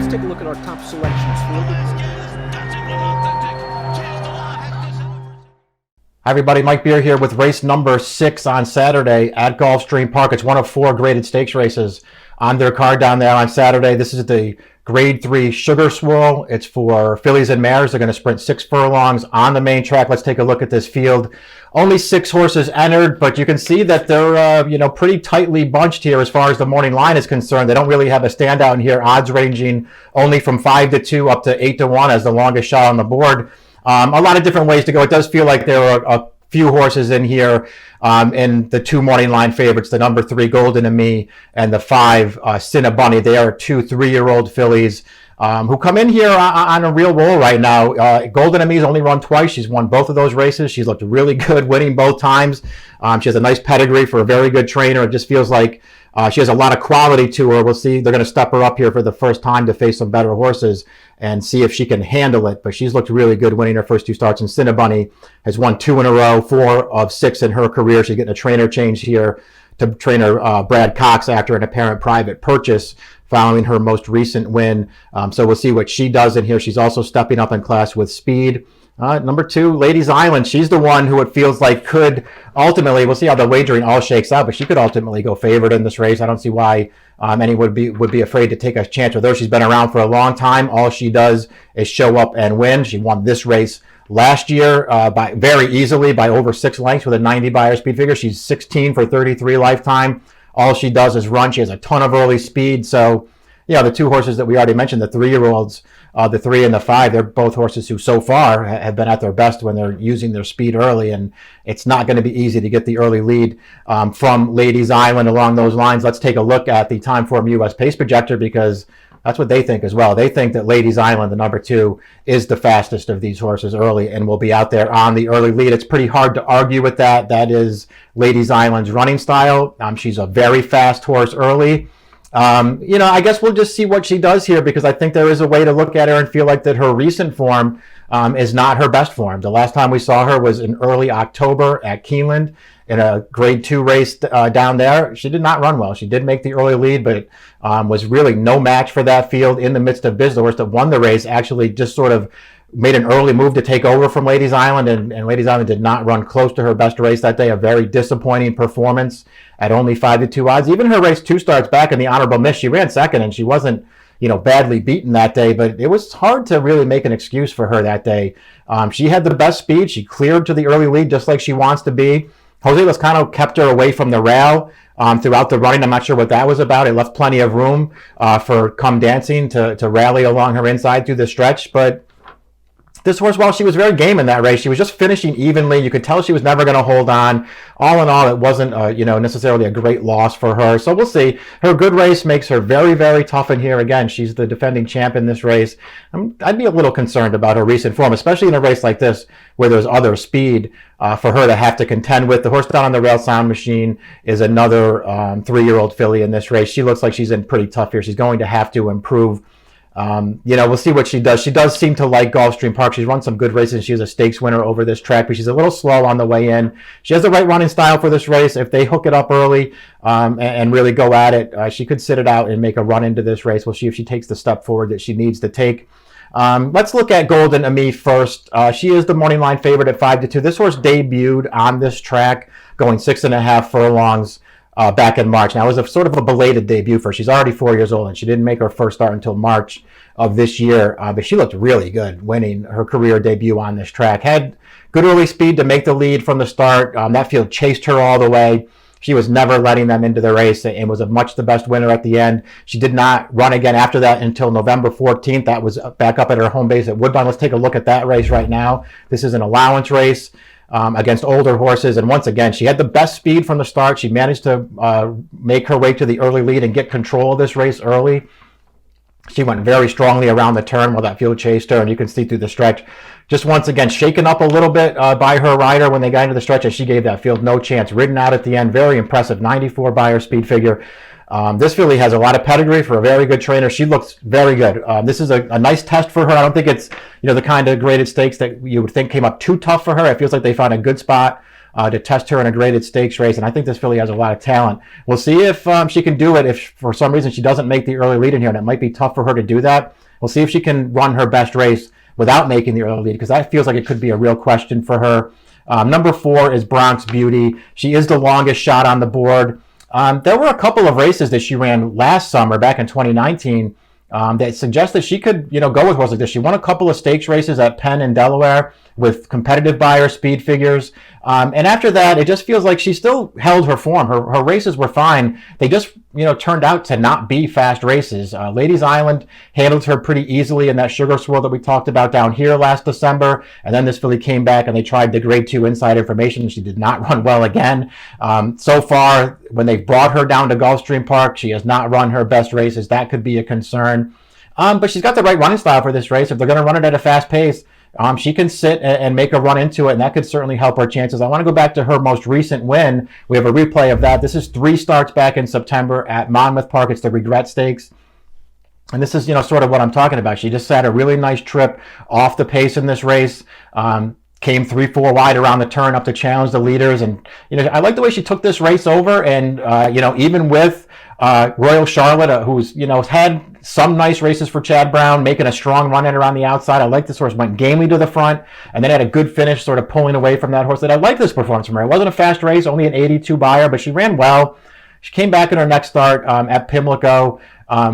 let's take a look at our top selections. Hi everybody, Mike Beer here with race number 6 on Saturday at Gulfstream Park. It's one of 4 graded stakes races on their card down there on Saturday. This is the Grade 3 Sugar Swirl. It's for fillies and mares. They're going to sprint 6 furlongs on the main track. Let's take a look at this field. Only 6 horses entered, but you can see that they're pretty tightly bunched here as far as the morning line is concerned. They don't really have a standout in here. Odds ranging only from 5-2 up to 8-1 as the longest shot on the board. A lot of different ways to go. It does feel like there are a few horses in here in the 2 morning line favorites, the number 3 Golden to Me and the 5 Cinnabunny. They are 2 3-year-old fillies who come in here on a real roll right now. Golden to Me's only run twice. She's won both of those races. She's looked really good winning both times. She has a nice pedigree for a very good trainer. It just feels like she has a lot of quality to her. We'll see. They're going to step her up here for the first time to face some better horses and see if she can handle it. But she's looked really good winning her first 2 starts. And Cinnabunny has won 2 in a row, 4 of 6 in her career. She's getting a trainer change here to trainer Brad Cox after an apparent private purchase following her most recent win. So we'll see what she does in here. She's also stepping up in class with speed. Number 2, Ladies Island. She's the one who it feels like could ultimately, we'll see how the wagering all shakes out, but she could ultimately go favored in this race. I don't see why anyone would be afraid to take a chance with her. She's been around for a long time. All she does is show up and win. She won this race last year by very easily by over 6 lengths with a 90 Beyer speed figure. She's 16 for 33 lifetime. All she does is run. She has a ton of early speed. So, yeah, the 2 horses that we already mentioned, the 3-year-olds, the 3 and the 5, they're both horses who so far have been at their best when they're using their speed early, and it's not going to be easy to get the early lead from Ladies Island along those lines. Let's take a look at the Timeform US Pace Projector because that's what they think as well. They think that Ladies Island, the number 2, is the fastest of these horses early and will be out there on the early lead. It's pretty hard to argue with that. That is Ladies Island's running style. She's a very fast horse early. I guess we'll just see what she does here because I think there is a way to look at her and feel like that her recent form is not her best form. The last time we saw her was in early October at Keeneland in a grade 2 race down there. She did not run well. She did make the early lead, but was really no match for that field in the midst of Biz. The horse that won the race actually just sort of made an early move to take over from Ladies Island, and Ladies Island did not run close to her best race that day. A very disappointing performance at only 5-2 odds. Even her race 2 starts back in the Honorable Miss, she ran second, and she wasn't, badly beaten that day, but it was hard to really make an excuse for her that day. She had the best speed. She cleared to the early lead just like she wants to be. Jose Lozcano kept her away from the rail throughout the running. I'm not sure what that was about. It left plenty of room for Come Dancing to rally along her inside through the stretch, but this horse, while she was very game in that race, she was just finishing evenly. You could tell she was never going to hold on. All in all, it wasn't, necessarily a great loss for her. So we'll see. Her good race makes her very, very tough in here. Again, she's the defending champ in this race. I'd be a little concerned about her recent form, especially in a race like this where there's other speed for her to have to contend with. The horse down on the rail, Sound Machine, is another 3-year-old filly in this race. She looks like she's in pretty tough here. She's going to have to improve. We'll see what she does. She does seem to like Gulfstream Park. She's run some good races. She was a stakes winner over this track, but she's a little slow on the way in. She has the right running style for this race. If they hook it up early and really go at it, she could sit it out and make a run into this race. We'll see if she takes the step forward that she needs to take. Let's look at Golden to Me first. She is the morning line favorite at 5-2. This horse debuted on this track going 6.5 furlongs back in March. Now, it was a sort of a belated debut for her. She's already 4 years old, and she didn't make her first start until March of this year. But she looked really good winning her career debut on this track. Had good early speed to make the lead from the start. That field chased her all the way. She was never letting them into the race and was much the best winner at the end. She did not run again after that until November 14th. That was back up at her home base at Woodbine. Let's take a look at that race right now. This is an allowance race against older horses. And once again, she had the best speed from the start. She managed to make her way to the early lead and get control of this race early. She went very strongly around the turn while that field chased her, and you can see through the stretch. Just once again, shaken up a little bit by her rider when they got into the stretch, and she gave that field no chance. Ridden out at the end, very impressive, 94 Beyer speed figure. This filly has a lot of pedigree for a very good trainer. She looks very good. This is a nice test for her. I don't think it's the kind of graded stakes that you would think came up too tough for her. It feels like they found a good spot to test her in a graded stakes race, and I think this filly has a lot of talent. We'll see if she can do it. If for some reason she doesn't make the early lead in here, and it might be tough for her to do that, we'll see if she can run her best race without making the early lead, because that feels like it could be a real question for her. Number 4 is Bronx Beauty. She is the longest shot on the board. There were a couple of races that she ran last summer, back in 2019, that suggest that she could, go with horses like this. She won a couple of stakes races at Penn and Delaware with competitive buyer speed figures. And after that, it just feels like she still held her form. Her races were fine. They just, turned out to not be fast races. Ladies Island handled her pretty easily in that Sugar Swirl that we talked about down here last December. And then this filly came back and they tried the grade 2 inside information. She did not run well again. So far, when they've brought her down to Gulfstream Park, she has not run her best races. That could be a concern. But she's got the right running style for this race. If they're going to run it at a fast pace, she can sit and make a run into it, and that could certainly help her chances. I want to go back to her most recent win. We have a replay of that. This is 3 starts back in September at Monmouth Park. It's the Regret Stakes. And this is, sort of what I'm talking about. She just had a really nice trip off the pace in this race. Came 3-4 wide around the turn up to challenge the leaders. And, I like the way she took this race over. And, even with Royal Charlotte, who's, had some nice races for Chad Brown, making a strong run in around the outside. I like this horse. Went gamely to the front and then had a good finish, sort of pulling away from that horse. That I like this performance from her. It wasn't a fast race, only an 82 buyer, but she ran well. She came back in her next start at Pimlico.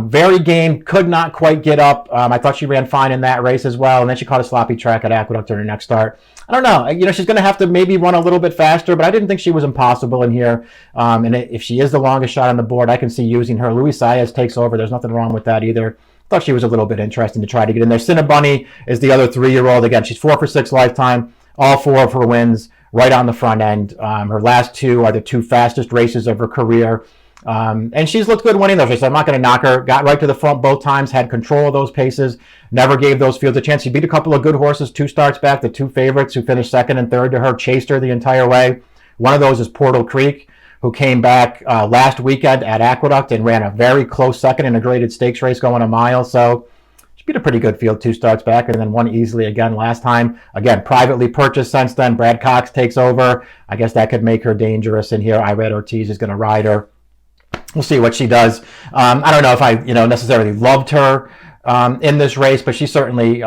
Very game, could not quite get up. I thought she ran fine in that race as well. And then she caught a sloppy track at Aqueduct in her next start. I don't know. She's going to have to maybe run a little bit faster, but I didn't think she was impossible in here. And if she is the longest shot on the board, I can see using her. Luis Saez takes over. There's nothing wrong with that either. Thought she was a little bit interesting to try to get in there. Cinnabunny is the other 3-year-old. Again, she's 4 for 6 lifetime. All 4 of her wins right on the front end. Her last 2 are the 2 fastest races of her career. And she's looked good winning those races. I'm not going to knock her. Got right to the front both times, had control of those paces, never gave those fields a chance. She beat a couple of good horses 2 starts back. The 2 favorites who finished 2nd and 3rd to her chased her the entire way. One of those is Portal Creek, who came back last weekend at Aqueduct and ran a very close 2nd in a graded stakes race going a mile. So she beat a pretty good field 2 starts back and then won easily again last time. Again, privately purchased since then. Brad Cox takes over. I guess that could make her dangerous in here. Irad Ortiz is going to ride her. We'll see what she does. I don't know if I, necessarily loved her in this race, but she certainly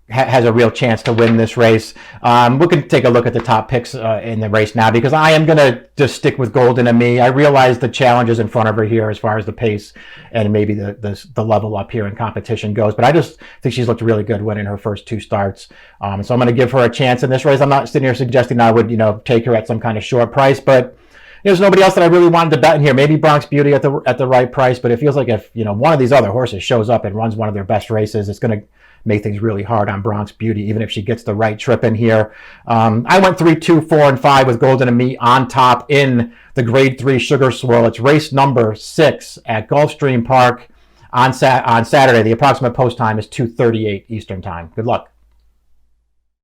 has a real chance to win this race. We can take a look at the top picks in the race now, because I am going to just stick with Golden and Me. I realize the challenges in front of her here as far as the pace and maybe the level up here in competition goes, but I just think she's looked really good winning her first 2 starts. So I'm going to give her a chance in this race. I'm not sitting here suggesting I would, take her at some kind of short price, but there's nobody else that I really wanted to bet in here. Maybe Bronx Beauty at the right price, but it feels like if one of these other horses shows up and runs one of their best races, it's going to make things really hard on Bronx Beauty, even if she gets the right trip in here. I went 3, 2, 4, and 5 with Golden and Me on top in the Grade 3 Sugar Swirl. It's race number 6 at Gulfstream Park on Saturday. The approximate post time is 2:38 Eastern Time. Good luck.